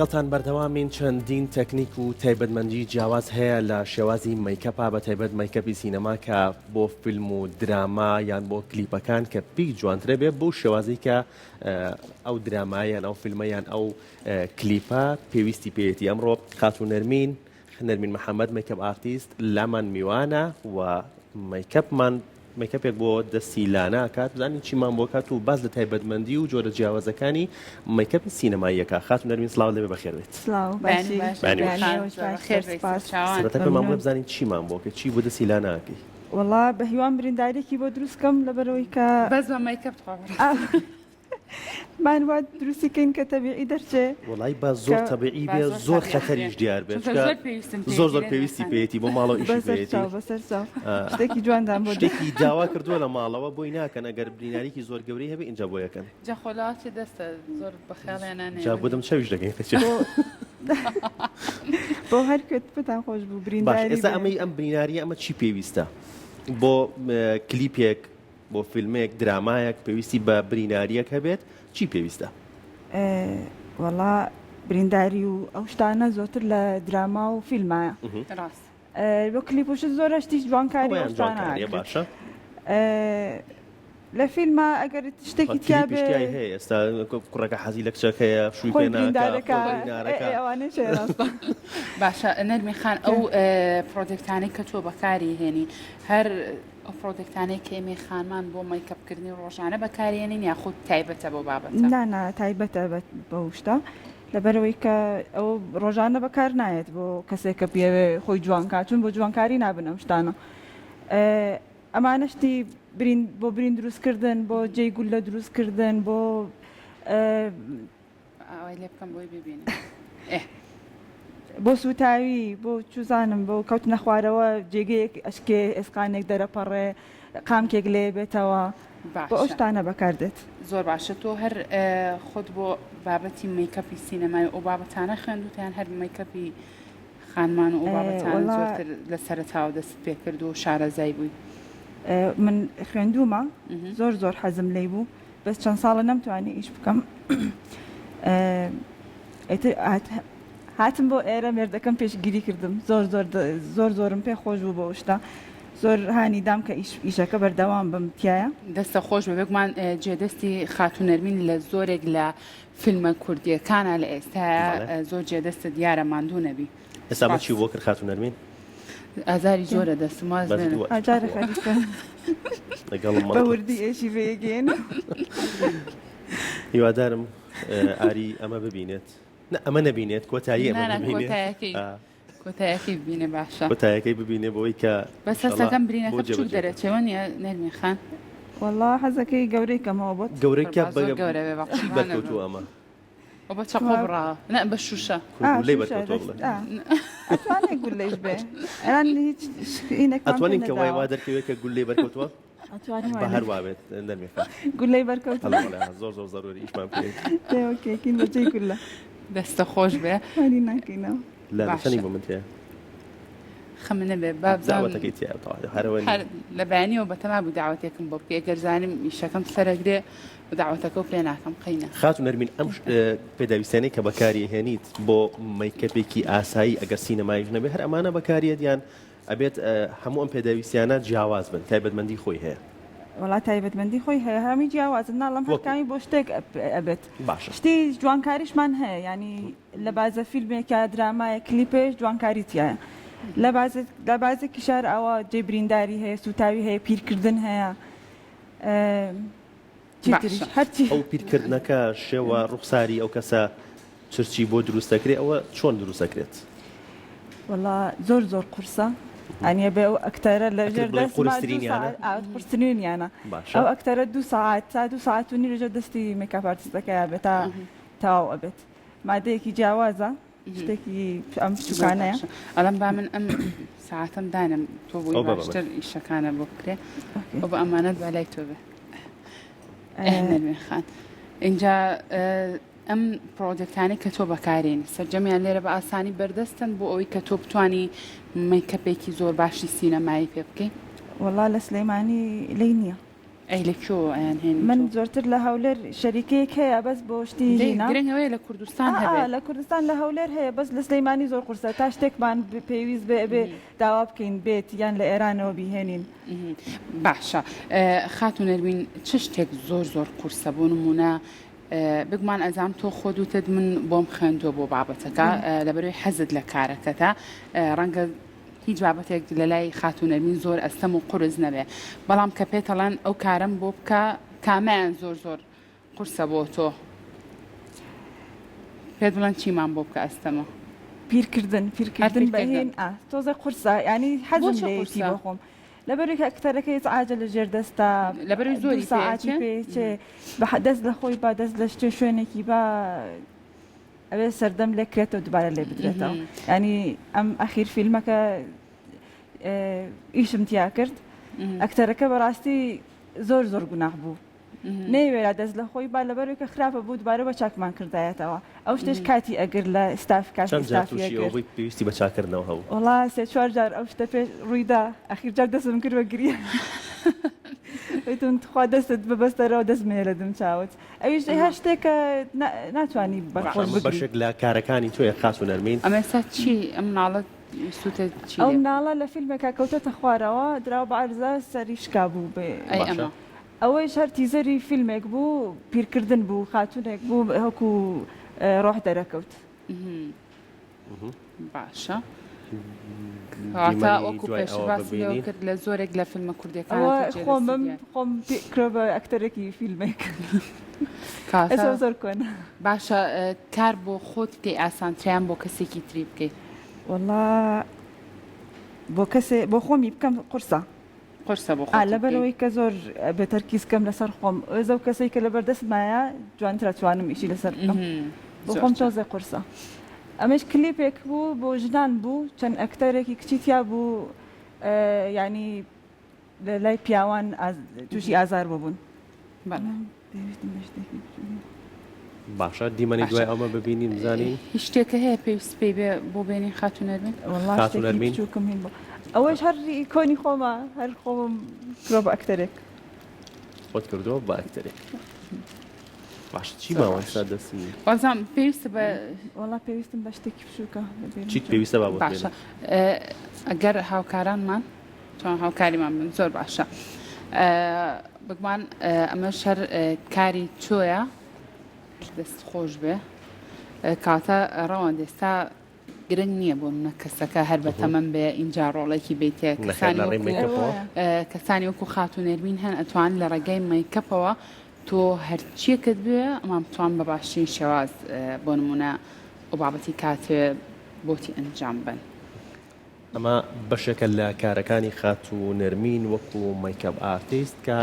لەگەڵتان بەردەوامین چەندین تەکنیک و تایبەتمەندی جیاواز هەیە لە شێوازی مەیکەپا بە تایبەت مەیکەپی سینەما کە بۆ فیلم و دراما یان بۆ کلیپەکان کە پیک جوانترە بێ بۆ شێوازی کە ئەو درامایان ئەو فیلمەیان ئەو کلیپە پێویستی پێێتی. ئەمڕۆ خاتون نەرمین محەممەد مەیکەپ ئارتیست لامان میوانە و مەیکەپێک بۆ دەستی لانا کات بزانین چیمان بۆ کات و باز لە تایبەتمەندی و جۆرە جیاوازەکانی مەیکەپی سینەماییەکە. خاتون نەرمین سڵاو لێ بەخێر بێت. سەرەتا پێمان بڵێ بزانین چیمان بۆ کە چی بۆ دەستی لاناکەی. وەڵا بە هیوان بریندارێکی بۆ دروستکەم لەبەرەوەی کە بەس بە مەیکەپ مانوات دروستیکەین کە تەبیعی دەرچێ وڵی بە زۆر تەبیعی بێ زۆر خەتەریش دیار بێت زۆر پێویستی پێێتی بۆ ماڵەوە ئیشی پێێتی بەسەر شتێکی جواندان بۆ شتێکی داوا کردووە لە ماڵەوە بۆی ناکەن ئەگەر بریناریکی زۆر گەورەی هەبێ اینجا بۆ یەکەن جەخۆلاتی دەستە زۆر بەخێڵیانانێ جا بۆدەم چەویش دەکەین بۆ هەر کوێت بتان خۆش بوو برینداری. ئێستا ئەمەی ئەم بریناریە ئەمە چی پێویستە بۆ کلیپێک بۆ فیلمێک درامایەک پێویستی بە بریناریەک هەبێت چی پێویستە؟ وەڵا برینداری و ئەو شتانە زۆرتر لە دراما و فیلمایە بۆ کلیپوش زۆر هەشتیش جوانکاری جوانکاریە باشە لە فیلمە ئەگەر شتێکی تیا بێ هەیە ئێستا کوڕەکە حەزی لە کچەکەیە شووی ئەوانە ڕاستە. باشە نەرمی خان ئەو پرۆدەکتانەی کە تۆ بەکاری هێنی هەر ئەو پرۆدەکتانەی کە ئێمەی خانمان بۆ مەیکەپکردنی ڕۆژانە بەکارێنین یاخود تایبەتە بۆ بابەتە؟ نانا تایبەتە بە شتە لەبەرەوەی کە ئەو ڕۆژانە بەکار نایێت بۆ کەسێک کە پێوێ خۆی جوانکاتون بۆ جوانکاری نابن ئەم شتانە. ئەمانەشتی بۆ برین دروستکردن بۆ جێی گول لە دروستکردن بۆ ئەوەی لێ بکەم بۆی ببینم بۆ سوتاوی بۆ چوزانم بۆ کەوت نەخوارەوە جێگەیەک ئەشکێ ئێسقانێک دەرەپەڕێ قامکێک لێ بێتەوە بۆ ئەو شتانە بەکاردێت. زۆر باشە تۆ هەر خۆت بۆ بابەتی مەیکەپی سینەمای ئەو بابەتانە خوێندوتیان هەر مەیکەپی خانمان و ئەو بابەتانە زۆرتر لە سەرەتاوە دەست پێ کرد و شارەزای بووی؟ من خوێندومە زۆر حەزم لێی بوو بەس چەند ساڵە نەمتوانی ئیش بکەم. هاتم بۆ ئێرە مێردەکەم پێشگیری کردم زۆرم پێ خۆش بوو بۆ شتا زۆر هانی دام کە ئیشەکە بەردەوام بم تایە دەستە خۆش بەبێکمان جێدەستی خاتون نەرمین لە زۆرێک لە فیلمە کوردیەکانە لە ئێستا زۆر جێدەستە دیارە ماندوو نەبی. ئێستا بە چی بۆ کرد خاتون نەرمین؟ ئازاری زۆرە دەستماز ئاجارە خەریکە بە وردی ئێشی بەیەگەین. هیوادارم ئاری ئەمە ببینێت ئەمە نەبینێت کۆتایی ئەمە کۆتایەکی ببینێ باشە کۆتایەکەی ببینێ بۆی کە بەس هەستەکەم برینەکە بچووک دەرەچێوە نیە نەرمی خان؟ وەڵا حەزەکەی گەورەی کەمەوە بۆت گەورەیکە بەرکەوتووە ئەمە بە چەقۆ بڕا نە بە شوشە گولەی بەرکەوتووە بڵێ ئەتوانێت گولەیش بێ ئەتوانین کە وای وا دەرکەوێت کە گولەی بەرکەوتووە بە هەر وابێت نەرمی خان گولەی بەرکەوتووە زۆر زەروری ئیشمان پێ ئۆکێکین بەجێی گولە دەستە خۆش بێ هەری ناکەینەوە لەخەنی بۆ من تێ خەمنە بێ بابزاوەتەکەی هەرەوە لە بەیانیەوە بەتەما بوو داوەتێکم بۆ بکە ئەگەر زانم ئیشەکەم سەرەگرێ و داوەتەکە و پێ ناکەم قەینە. خاتون نەرمین ئەم پێداویستانەی کە بەکاری هێنیت بۆ مەیکەپێکی ئاسایی ئەگەر سینەمایش نەبێ هەر ئەمانە بەکارێت یان ئەبێت هەموو ئەم پێداویستیانە جیاواز بن تایبەتمەندی خۆی هەیە؟ وڵا تایبەتمەندی خۆی هەیە هەمی جیاوازن ناڵم هەرکامی بۆ شتێک ئەبێت شتی جوانکاریشمان هەیە ینی لە بازە فیلمێکە درامایە کلیپێش جوانکاریتیایە لە بازێکی شار ئەوە جێ برینداری هەیە سوتاوی هەیە پیرکردن هەیە هەرچی ئەو پیرکردنەکە شێوە ڕوخساری ئەو کەسە چرچی بۆ دروستەکرێت ئەوە چۆن دروستەکرێت؟ وڵا زۆر قورسە ئەنیە بێ ئەو ئەکتەرە لەژێر قورسترینیانە ئەو ئەکتەرە 2 ساعت تا 2 ساعت و نیرژە دەستی مێکاپ ئارتیستەکەیە بێت تا تاو ئەبێت مادەیەکی جیاوازە شتێکی ئەم بچووکانەیە. ئەڵم با من ئەم ساعتم دانم تۆ بۆی باشتر ئیشەکانە بۆ بکرێ بۆ بە ئەمانەت بالای تۆ بێ نەرمی خان. اینجا ئەم پرۆجەکتانی کە تۆ بەکارێنی سەرجەمیان لێرە بە ئاسانی بەردەستن بۆ ئەوەی کە تۆ بتوانی مەیکەپێکی زۆر باشی سینەمایی پێ بکەی؟ وەڵا لە سلەیمانی لی نییە ئەی لەکوێ ئەیان هێن من زۆرتر لە هەولێر شەریکەیەک هەیە بەس بۆ شتی هێنا گرنگەوەی لە کوردستان هەبێت لە کوردستان لە هەولێر هەیە بەس لە سلەیمانی زۆر قورسە تا شتێکمان پێویست بێ داوا بکەین بێت یان لە ئێرانەوە بیهێنین باشە خاتون نەرمین چ شتێک زۆر قورسە بۆ نمونە بگومان ئەزام تۆ خۆدوتت من بۆم خوێندووە بۆ بابەتەکە لەبەرەوەی حەزت لە کارەکەتە ڕەنگە هیچ بابەتێک لە لای خاتون نەرمین زۆر ئەستەم و قورس نەبێ بەڵام کە پێتەڵەن ئەو کارم بۆ بکە کامیان زۆر قورسە بۆ تۆ پێت بڵێن چیمان بۆ بکە ئەستەمە پیرکردن بەهێن تۆزە قورسە ینی حەزم لێتی بۆ خۆم لەبەرێک ئەکتەرەکەی عاجە لە ژێر دەستا لەبەروی زۆری ساعتی پێچێ دەست لە خۆی با دەست لە شوێنێکی با ئەوێ سەردەم لێکرێتەوە دوبارە لێ بدرێتەوە ینی ئەم ئەخیر فیلمەکە ئیشم تیا کرد ئەکتەرەکە بەڕاستی زۆر گوناح بوو نەیوێرا دەست لە خۆی با لەبەرێکە خراپە بوو دوبارە بە چاکمان کردایەتەوە ئەو شتێش کاتی ئەگەر لە ستافی پێویستی بە چاکردنەوە هەبوو وڵا سێ چوار جار ئەو شتە پێش ڕوویدا ئەخیر جار دەستم کرد بە گریە خوا دەستت ببەستەرەوە دەستمێ لە دم چاوت ئەویش هەر شتێکە ناتوانانی بەخۆش بەشێک لە کارەکانی تۆیە خاتون نەرمین ئەمەستا چی ئەم ناڵەت ئەو ناڵە لە فیلمێکە کەوتەتە خوارەوە دراوە بە عەرزە سەری شکا بوو بێ ئەوەی هەر تیزەری فیلمێک بوو پیرکردن بوو خاتونێک بوو هەکو ڕۆح دەرەکەوت باشە هاتە وەکو پێشباسی کرد لە زۆرێک لە فیلمە کوردەکان خۆم کرۆ بە ئەکتەرێکی فیلمێک زۆر کۆن باشە کار بۆ خۆت پێی ئاسانتریان بۆ کەسێکی تری بکەیت وەڵا بۆ خۆمی بکەم قورسە لەبەرەوەی کە زۆر بەتەرکیزکەم لەسەر خۆم ئەزە و کەسێک کە لەبەردەست مایە جوانترە توانم ئیشی لەسەر بکەم بۆ خۆم تۆزە قورسە ئەمەش کلیپێک بوو بۆ ژنان بوو چەند ئەکتەرێکی کچیتیا بوو ینی لای پیاوان تووشی ئازار ببوون باشە دیمەنی دوای ئەمە ببینین بزانین هیچ شتێکە هەیە پێویست پێی بێ بۆ بێنی خاتون نەرمین خاتون نەرمین چووکم هین بۆ ئەوەش هەری کۆنی خۆمە هەر خۆم کرۆ بە ئەکتەرێک خۆت کردەوە بە ئەکتەرێک باش چی ماوەستا دەستی وەزام پێویستە بە وەڵا پێویستم بە شتێکی بچووکە چیت پێویستە با بۆ باشە ئەگەر هاوکارانمان چۆن هاوکاریمان بن زۆر باشە بگومان ئەمە شەر کاری چۆیە دەست خۆش بێ کاتە ڕەوەن دێستا گرنگ نییە بۆ منە کەسەکە هەر بە تەمەم بێ ئینجا ڕۆڵێکی بێتێ کەسانی وەکو خاتون نەرمین هەن ئەتوان لە ڕێگەی مەیکەپەوە تۆ هەرچیەکت بێ ئەمان بتوان بە باشترین شێواز بۆ نمونە ئەو بابەتی کاتێ بۆتی ئەنجام بن ئەمە بەشێکە لە کارەکانی خاتون نەرمین وەکو مەیکەپ ئارتیست کە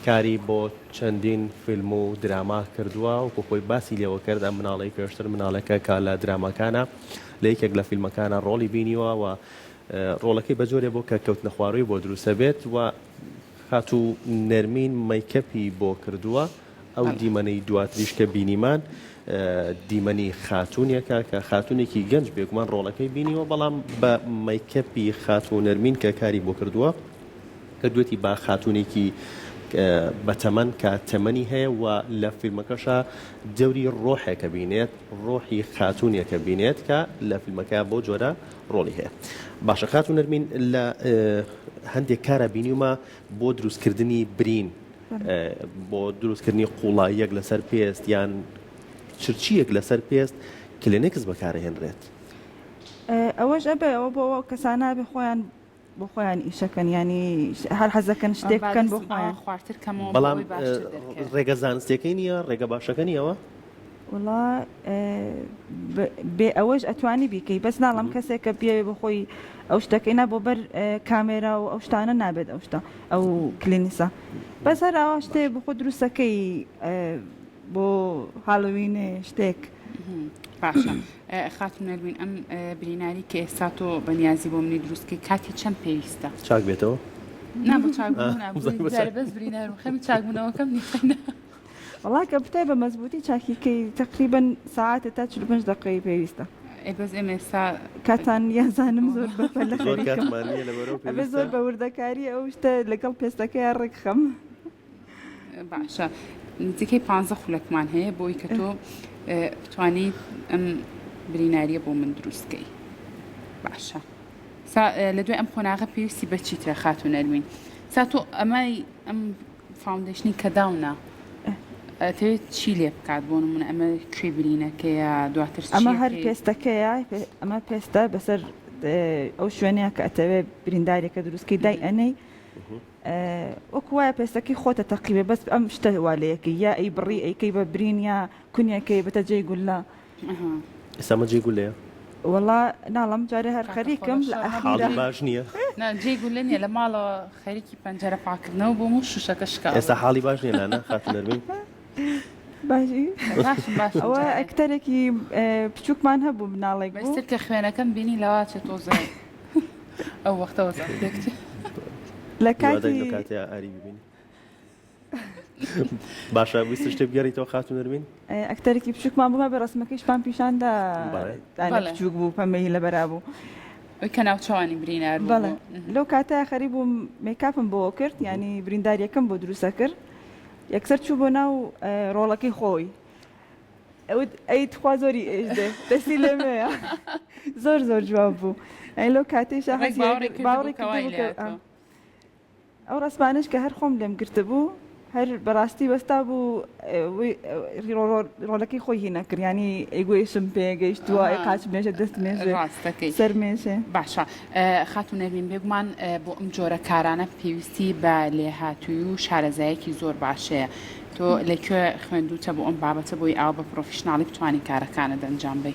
کاری بۆ چەندین فیلم و دراما کردووە وەکو خۆی باسی لێوە کرد ئەم مناڵی پێشتر مناڵەکە کە لە درامەکانە لە یەکێک لە فیلمەکانە ڕۆڵی بینیوە و ڕۆڵەکەی بە جۆرێ بۆ کە کەوتنە خواروی بۆ دروستە بێت و خاتون نەرمین مەیکەپی بۆ کردووە ئەو دیمەنەی دواتریش کە بینیمان دیمەنی خاتونێکە کە خاتونێکی گەنج بێگومان ڕۆڵەکەی بینیوە بەڵام بە مەیکەپی خاتون نەرمین کە کاری بۆ کردووە کە دوێتی با خاتونێکی بەتەمەن کە تەمەنی هەیە و لە فیلمەکەشە جەوری ڕۆحێکە بینێت ڕۆحی خاتونێکە بینێت کە لە فیلمەکە بۆ جۆرە ڕۆڵی هەیە باشە خاتون نەرمین لە هەندێک کارە بینیومە بۆ دروستکردنی برین بۆ دروستکردنی قوڵاییەک لەسەر پێست یان چرچیەک لەسەر پێست کلێنێکس بەکارهێنرێت ئەوەش ئەبێ ئەوە بۆ کەسانە بێ خۆیان بۆ خۆیان ئیشەکەن ینی هەر حەزەکەن شتێک بکەن بۆ خۆیان بەڵام ڕێگە زانستیەکەی نییە ڕێگە باشەکە نیەوە وڵا بێ ئەوەش ئەتوانی بیکەی بەس ناڵم کەسێکە بێ بۆ خۆی ئەو شتەکەینا بۆ بەر کامێرا و ئەو شتانە نابێت ئەو شتە ئەو کلینیسە بەس هەر ئەوە شتێ بۆ خۆ دروستەکەی بۆ هاڵوینێ شتێک باشە خاتون نەرمین ئەم بریناری کە ئێستا تۆ بەنیازی بۆ منی دروستکەی کاتی چەند پێویستە چاک بێتەوە نابوو چاک بەس برینار خەمی چاکبوونەوەکەم نیخەینە وڵا کە بتای بە مەزبوطی چاکیکەی تقریبا ساعتە تا 45 دقیقەی پێویستە بەس ئێمە ئێستا کاتان یازانم زۆر بەفەر زۆر بە وردەکاری ئەو شتە لەگەڵ پێستەکەی ڕێکخەم باشە نزیکەی 15 خولەکمان هەیە بۆی کە تۆ بتوانیت ئەم بریناریە بۆ من دروستکەی باشە لە دوای ئەم قۆناغە پێویستی بە چیترە خاتون نەرمین سا تۆ ئەمای ئەم فاوندیشنی کە داونا ئەتەوێت چی لێ بکات بۆ نمونە ئەمە کوێ برینەکەیە دواتر ئەمە هەر پێستەکەیە ئەمە پێستە بەسەر ئەو شوێنەیە کە ئەتەوێت بریندارێکە دروستکەی دای ئەنەی وەک وایە پێستەکەی خۆتە تەقیبێ بەس ئەم شتە والەیەکی یا ئەی بڕی ئەیکەی بە برین یا کونیەکەی بەتە جێی گولە ئێستا جێ گولەیە وەڵا ناڵم جارێ هەر خەریکم لە ئەخیرە باش نییە جێ گولە نیە لە ماڵەوە خەریکی پەنجەرە پاکردنەوە بۆ و شوشەکە شکا ئێستا حاڵی باش نیە لانە خاتون نەرمین باشی ئەوە ئەکتەرێکی بچووکمان هەبوو مناڵێک بەستر کە خوێنەکەم بینی لەواچێت تۆزە ئەو وەختەوە لە کاتی ئاری ببین باشە ویست شتێ بگەڕیتەوە خاتون نەرمین ئەکتەرێکی بچووکمان بوومە بە ڕسمەکەیشمان پیشاندا بچووک بوو پەمەی لەبەرا بوو کە ناوچەوانی برینار بەڵێ لەو کاتە خەری بووم میکاپم بۆ کرد ینی برینداریەکەم بۆ دروستە کرد یەکسەر چوو بۆ ناو ڕۆڵەکەی خۆی ئەی تخوا زۆری ئێژدێ دەستی لێمەیە زۆر جواب بوو ئەی لەو کاتێشە باوەڕی ئەو ڕسمانش کە هەر خۆم لێم گرتە بوو هەر بەڕاستی بەستا بوو ڕۆڵەکەی خۆی هی نەکردیانی ئەیگوێشم پێگەیشتووە ئەی قاچ مێژە دەست مێژێ سەر مێژێ باشە خاتون نەرمین بێگومان بۆ ئەم جۆرە کارانە پێویستی بە لێهاتووی و شارەزایەکی زۆر باشەیە تۆ لەکوێ خوێندوتە بۆ ئەم بابەتە بۆی ئاو بە پرۆفیشناڵی بتوانین کارەکانە دەنجام بی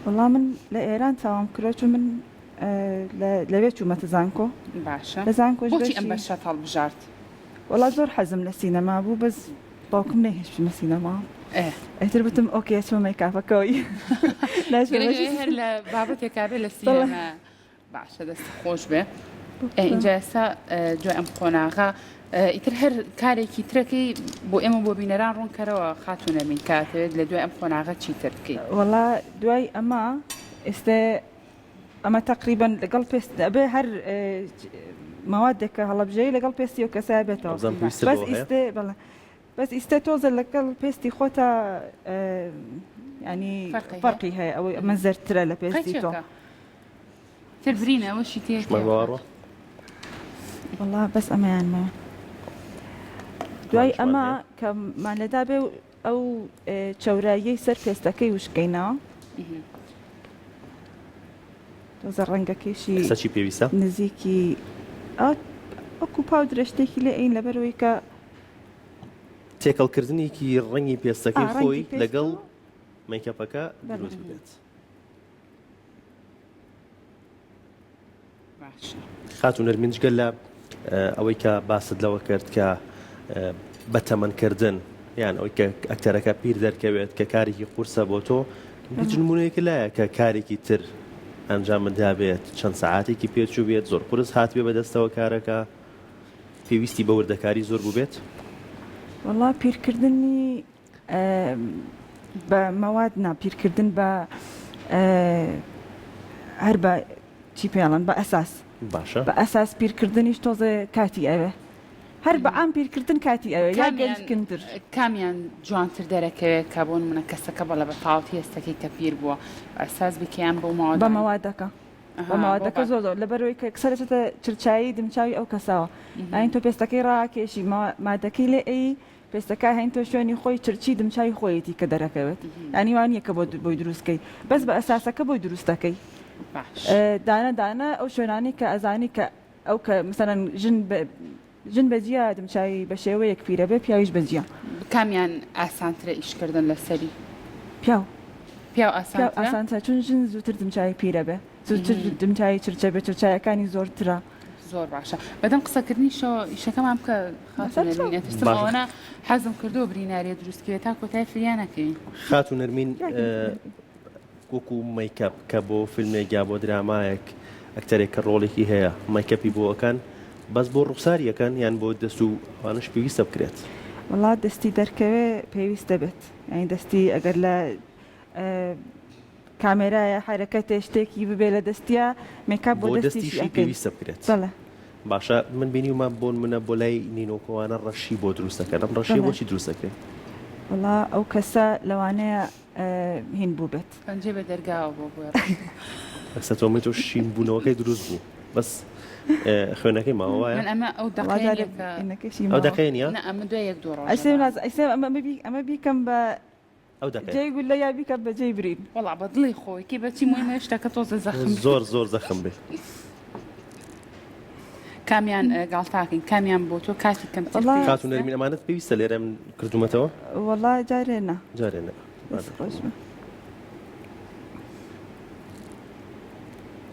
وەڵام من لە ئێران چاوام کرۆچ و من لەوێ چوومەتە زانکۆ باشە لە زانکۆ بۆچی ئەم بەشە هەڵبژارد وەڵا زۆر حەزم لە سینەما بوو بەس باوکم نەهێشتمە سینەما ئەتر بتم ئۆکێ چمە مەیکافەکەوەی هەر لە بابەتێکا بێ لە سینەما باشە دەست خۆش بێ اینجا ئێستا دوای ئەم قۆناغا ئیتر هەر کارێکی ترەکەی بۆ ئێمە بۆ بینەران ڕوونکەرەوە خاتون نەرمین کاتێت لە دوای ئەم قۆناغا چیتر بکەیت وەڵا دوای ئەمە ئێستا ئەمە تقریبان لەگەڵ پێست ئەبێ هەر موادێکە هەڵەبژەی لەگەڵ پێستی و کەسای بێتەوە بەس ئیستا تۆزە لەگەڵ پێستی خۆتە ینی فەرقی هەیە ئەوەی ئەمە زەرترە لە پێستی تۆ تر برینە ئەوەشی تێ وەڵا بەس ئەمەیانمە دوای ئەمە کە مالەدا بێ ئەو چەوراییەی سەر پێستەکەی وشکەینەوە تۆزە ڕەنگەکەیشی سەچی پێویستە نزیکی ئەوکو پاو درەشتێکی لێ ئەین لەبەرەوەی کە تێکەڵکردنێکی ڕەنگی پێستەکەی خۆی لەگەڵ مەیکەپەکە دروست بێت خاتون نەرمین جگەل لە ئەوەی کە باست لەوە کرد کە بەتەمەنکردن یان ئەوەی کە ئەکتەرەکە پیر دەرکەوێت کە کارێکی قورسە بۆ تۆ هیچ نمونەیەکی لایە کە کارێکی تر ئەنجامدا بێت چەند سەعاتێکی پێچوو بێت زۆر قورس هات بێ بەدەستەوە کارەکە پێویستی بە وردەکاری زۆر بوو بێت وەڵا پیرکردنی بە مەواد پیرکردن بە هەر بە چی پێڵەن بە ئەساس باشە بە ئەساس پیرکردنیش تۆزە کاتی ئەوێ هەر بە ئام پیرکردن کاتی ئەوێ یا گەنجکردر کامیان جوانتر دەرەکەوێت کە بۆ منە کەسەکە بەڵە بە تاڵتی هێستەکەی کە پیر بووە ئەساس بکەیان بۆ بە مەوادەکە بە مەوادەکە زۆر لەبەرەوەی کە کەسەرەتە چرچایی دمچاوی ئەو کەساوە ئاین تۆ پێستەکەی ڕاکێشی مادەکەی لێ ئەی پێستەکە هەین تۆ شوێنی خۆی چرچی دمچاوی خۆیەتی کە دەرەکەوێت ینی وان یەکە بۆی دروستکەی بەس بە ئەساسەکە بۆی دروستەکەی دانە ئەو شوێنانی کە ئەزانی کە ئەو کە مثلەن ژن بەجیا دمچاوی بە شێوەیەک پیرە بێ پیاویش بەجیا کامیان ئاسانترە ئیشکردن لەسەری پیاو ئاسانتە چون ژن زووتر دمچاوی پیرە بێ زووتر دمچاوی چرچە بێ چرچایەکانی زۆرترە زۆر باشە بەدەم قسەکردنیشەوە ئیشەکەمان بکە خاتونەرمینەوە حەزم کردو بریناریە دروستکەوێت تا کۆتای فریانەکەین خاتون نەرمین وەکو مەیکەپ کە بۆ فیلمێک یا بۆ درامایەک ئەکتەرێک کە ڕۆڵێکی هەیە مەیکەپی بۆەکان بەس بۆ ڕوخساریەکان یان بۆ دەست و ئەوانش پێویستە بکرێت وڵات دەستی دەرکەوێ پێویستە بێت یعنی دەستی ئەگەر لە کامێرایە حرەکەتێ شتێکی ببێ لە دەستیە میکاپ بۆ دەستیشی پێویستە بکرێت باشە من بینیومە بۆن منە بۆ لای نینۆکۆوانە ڕەشی بۆ دروستەکە لەم ڕەشی بۆچی دروستەکەی وڵا ئەو کەسە لەوانەیە هین بوو بێت پەنجێ بە دەرگاوە بۆ ئەستا تۆمی تۆ شین بوونەوەکەی دروست بوو بەس خوێنەکەی ماوەیە من ئەمە ئەو ئەو دەقێنە ئەمە دوای یەک دوڕۆ ئەمە بیکەم بە ئەو دەقێ جێ گول لە یا بیکەم بە جێی برین وەڵا بە دڵی خۆیکی بەچی مهمە شتەکە تۆزە زەخم زۆر زەخم بێت کامیان گاڵتاکەین کامیان بۆ تۆ کاتی کەم کات و نەرمین ئەمانەت پێویستە لێرە من کردومەتەوە وەڵا جارێنە جارێنە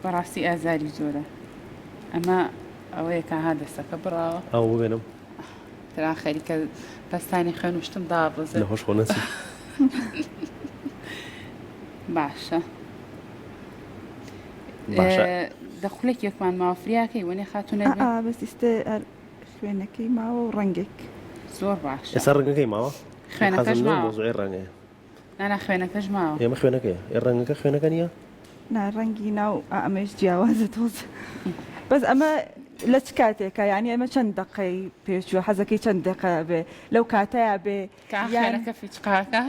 بەڕاستی ئازاری زۆرە ئەمە ئەوەیە کە ها دەستەکە بڕاوە ئەو بێنم ترا خەریکە پستانی خوێن وشتم دابڵزە لە هۆش خۆنەسی باشە دەخولێک یەکمان مافریاکەی وەنێ خاتونە بەس ئێستە خوێنەکەی ماوە و ڕەنگێک زۆر باش ئێستا ڕەنگەکەی ماوە خوێنەکەش ماوە زۆر ڕەنگەیە نانا خوێنەکەش ماوە ئێمە خوێنەکەی ڕەنگەکە خوێنەکە نییە ڕەنگی ناو ئەمەش جیاوازە تۆز بەس ئەمە لە چ کاتێکە یعنی ئەمە چەند دقەی پێشوە حەزەکەی چەند دقە بێ لەو کاتەیە بێ خوێنەکە فیچقاکە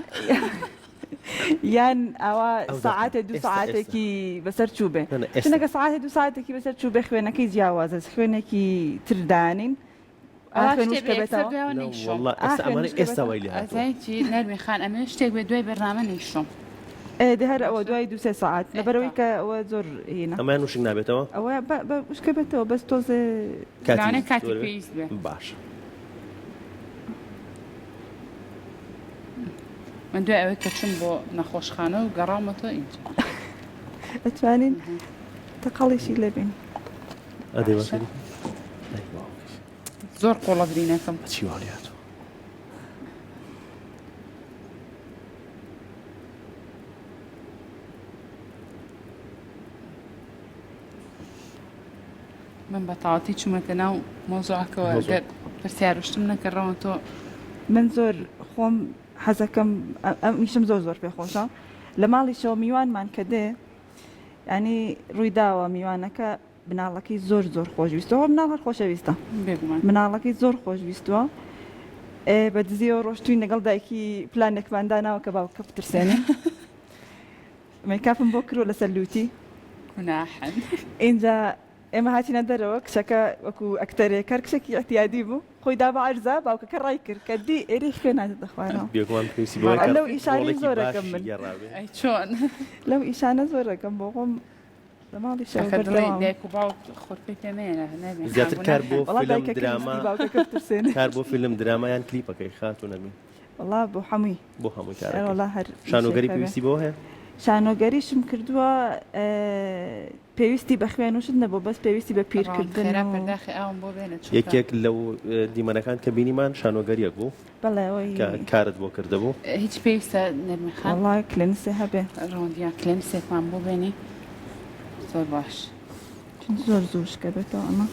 یان ئەوە ساعاتێ دو ساعتێکی بەسەر چوو بێ چنەکە ساعاتێ دو ساعتێکی بەسەر چوو بێ خوێنەکەی جیاوازە خوێنێکی تردانین ئێستا وای لێ ئەزایکی نەرمی خان ئەمە شتێک بێ دوای بەرنامە نیشتم هەر ئەوە دوای دو سێ ساعت لەبەرەوەی کە ئەوە زۆر هینە ئەمان وشک نابێتەوە ئەوە وشکە بێتەوە بەس تۆزێ کاتی پێویست بێ باش من دوای ئەوەی کەچم بۆ نەخۆشخانە و گەڕامەتەوە ئینجا ئەتوانین تەقەڵیشی لەبین زۆر قۆڵەبرینەکەم چی واڵیاتەوە من بەتاواتی چوومەتە ناو مۆزوعەکەەوە گەر پرسیارشتم نەکەڕەوە تۆ من زۆر خۆم حەزەکەم میشم زۆر پێخۆشە لە ماڵیشەوە میوانمان کە دێ ینی ڕوویداوە میوانەکە بناڵەکەی زۆر خۆشویستەوە مناڵ هەر خۆشەویستە مناڵەکەی زۆر خۆشویستووە بە دزیەوە ڕۆشتووی لەگەڵ دایکی پلانێکمانداناوە کە باوکە بترسێنێ مەیکاپم بۆ کرۆ لەسەر لوتی اینجا ئێمە هاتیینە دەرەوە کچەکە وەکو ئەکتەرێک کار کشێکی ئەتیادی بوو خۆی دا بە عرزە باوکەکە ڕای کرد کە دی ئێری خوێناتە دەخوارەوە لەو ئیشانی زۆرەکەم من چۆن لەو ئیشانە زۆرەکەم بۆ خۆم لە ماڵی زیاتر کار بۆ فیلم دراما کار بۆ فیلم درامایان کلیپەکەی خات و نەمی وڵا بۆ هەمووی بۆ هەمووی کار هەر شانۆگەری پێویستی بۆ هەیە شانۆگەریشم کردووە پێویستی بە خوێنوشت نەبوو بەس پێویستی بە پیرکردن یەکێک لەو دیمەنەکان کە بینیمان شانۆگەریەک بوو بەڵێەوەی کارت بۆ کردهبوو هیچ پێویستە نەرمیخان وڵای کلێنسێ هەبێ ڕۆندیان کلێنسێکمان بۆ بێنی زۆر باش زۆر زۆرشکە بێتەوە ئەمە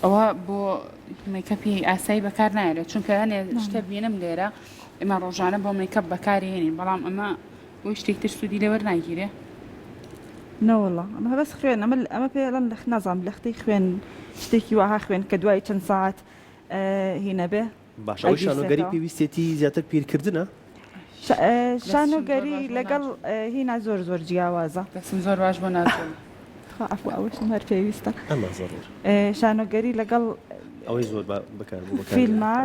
ئەوە بۆ میکەپی ئاسایی بەکار نایێت چونکە هەنێ شتە بینم لێرە ئێمە ڕۆژانە بۆ میکەپ بەکارهێنین بەڵام ئەمە بۆ شتێکتر سوودی لەوەر ناگیرێ نەوەڵە ئەمە بەس خوێن ئەمە پێڵەن لە نازام لەختەی خوێن شتێکی وها خوێن کە دوای چەند ساعت هینە بێ باش ئەوەی شانۆگەری پێویستێتی زیاتر پیرکردنە شانۆگەری لەگەڵ هینا زۆر جیاوازە دەسم زۆر باش بۆ نازۆر ئەوەشم هەر پێویستە ئەمە زۆر شانۆگەری لەگەڵ ئەوەی زۆر بەکار فیلمە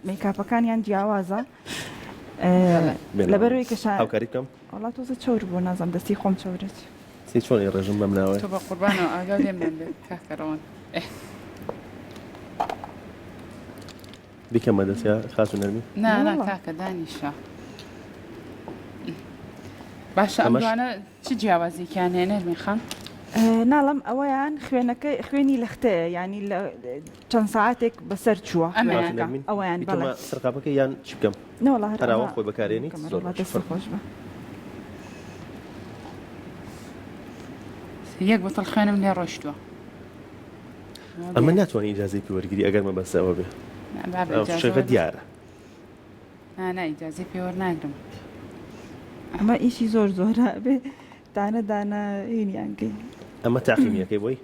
میکاپەکانیان جیاوازە لەبەرەوەی کە هاوکاری بکەم وڵات تۆزە چۆر بۆ نازم دەستی خۆم چۆرەت سی چۆنی ڕێژم بەم ناوە تۆ بە قوربانەوە ئاگا لێم نەبێت کاکەڕەوەن بیکەمە دەستیا خاس و نەرمی نا کاکە دانیشە باشە ئەم دوانە چ جیاوازییان هەیە نەرمی خان ناڵم ئەوەیان خوێنی لەختەیە ینی لە چەند ساعتێک بەسەر چووە ئەویان سەرقاپەکە یان چ بکەم هەراوە خۆی بەکارێنی زۆر خۆش بە یەک بەتەڵ خوێنم لێ ڕۆشتووە ئەمە ناتوانانی ئیجازەی پێوەرگری ئەگەرمە بەسەوە بێ شەکە دیارە ئیجازەی پێوەەر ناگرم ئەمە ئیشی زۆرە بێ دانە هینیانکەی ئەمە تاقیمیەکەی بۆی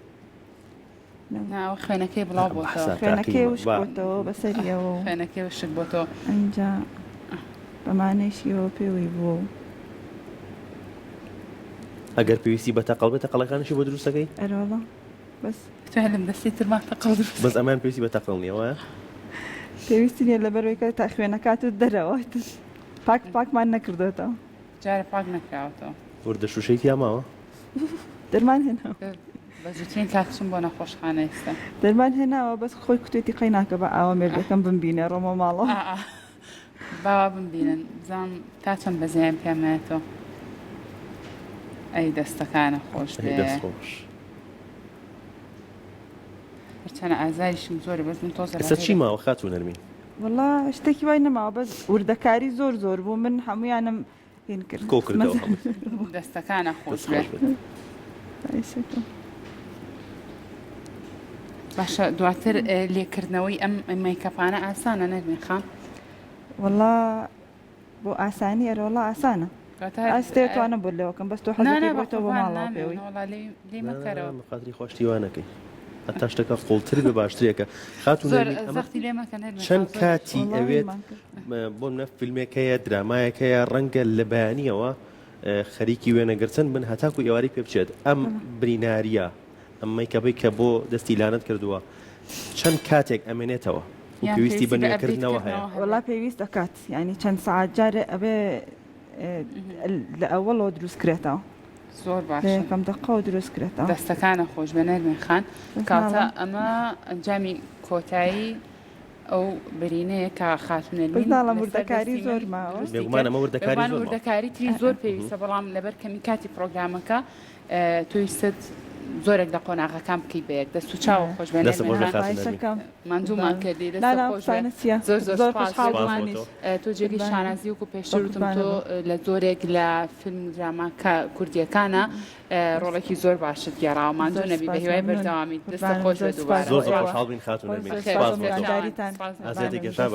ناو خوێنەکەی بڵاو بۆتەوە خوێنەکەی وش بۆتەوە بەسەریەوە خوێنەکەی وشک بۆتەوە ئەینجا بەمانەیشیەوە پێوەی بوو ئەگەر پێویستی بە تەقەڵ بێت تەقەڵەکانشی بۆ دروستەکەی ئەرۆڵە بەس تو هەلم دەستی ترما تەقەڵ دروست بەس ئەمان پێویستی بە تەقەڵ نییە پێویستی نیە لەبەرەوەی کە تا خوێنەکات و دەرەوەت پاکمان نەکردێتەوە جارە پاک نەکراوەتەوە وردە شوشەی یا ماوە دەرمان هێناوە بە زووترین کاتچم بۆ نەخۆشخانە ئێستا دەرمان هێناوە بەس خۆی کوتێتی قەی ناکە بە ئاوە مێردەکەم بمبینە ڕۆمە ماڵەوە باوا بمبینن زانم تا چەند بەزیان پێمێتەوە ئەی دەستەکانە خۆش بێ هەرچەنە ئازاریشم زۆری بەس من تۆزە ئەستا چی ماوە خاتوو نەرمین وەڵا شتێکی وای نەماوە بەس وردەکاری زۆر بوو من هەمویانم هین کرد کۆ کردەوە دەستەکانە خۆش بێ باشە دواتر لێکردنەوەی ئەم مەیکەپانە ئاسانە نەرمێ خام وەڵا بۆ ئاسانی ئەرۆڵا ئاسانە ئاستێتوانە بۆ لەوەکەم بەست تۆ حەزەکەی بۆتەوە بۆ ماڵەوە پێوەی لێ مەکەرەوە قادری خۆشتیوانەکەی هەتا شتەکە قوڵتر بە باشترێکە خاتوو چەند کاتی ئەوێت بۆ منە فیلمێکەیە درامایەکەیە ڕەنگە لە بەیانیەوە خەریکی وێنەگرچن بن هەتاکو ئێواری پێ بچێت ئەم بریناریە ئەم مەیکەپەی کە بۆ دەستی لانت کردووە چەند کاتێک ئەمێنێتەوە و پێویستی بە نوێکردنەوە هەیە وەڵا پێویست دەکات ینی چەند سەعات جارێ ئەبێ لە ئەوەڵەوە دروستکرێتەوە زۆر باش یەکەم دقەوە دروستکرێتەوە دەستەکانە خۆش بە نەرمێ خان کاتە ئەمە ئەنجامی کۆتایی ئەو برینەیە کە خاتونەڵە وردەکاری زۆر ماوە بێگومانە وردەکاری تری زۆر پێویستە بەڵام لەبەر کەمی کاتی پرۆگرامەکە تویست زۆرێک لە قۆناغەکان بکەی بەیەک دەست و چاوە خۆش ماندوومان کردی زۆر خۆشحاڵمانی تۆ جێگەی شانازی وکو پێشتر وتم تۆ لە زۆرێک لە فیلم دراماکە کوردیەکانە ڕۆڵێکی زۆر باشت گێڕاوە ماندوو نەبی بە هیوای بەردەوامی دەستە خۆش دووبارە زۆر خۆشحاڵ بین خاتون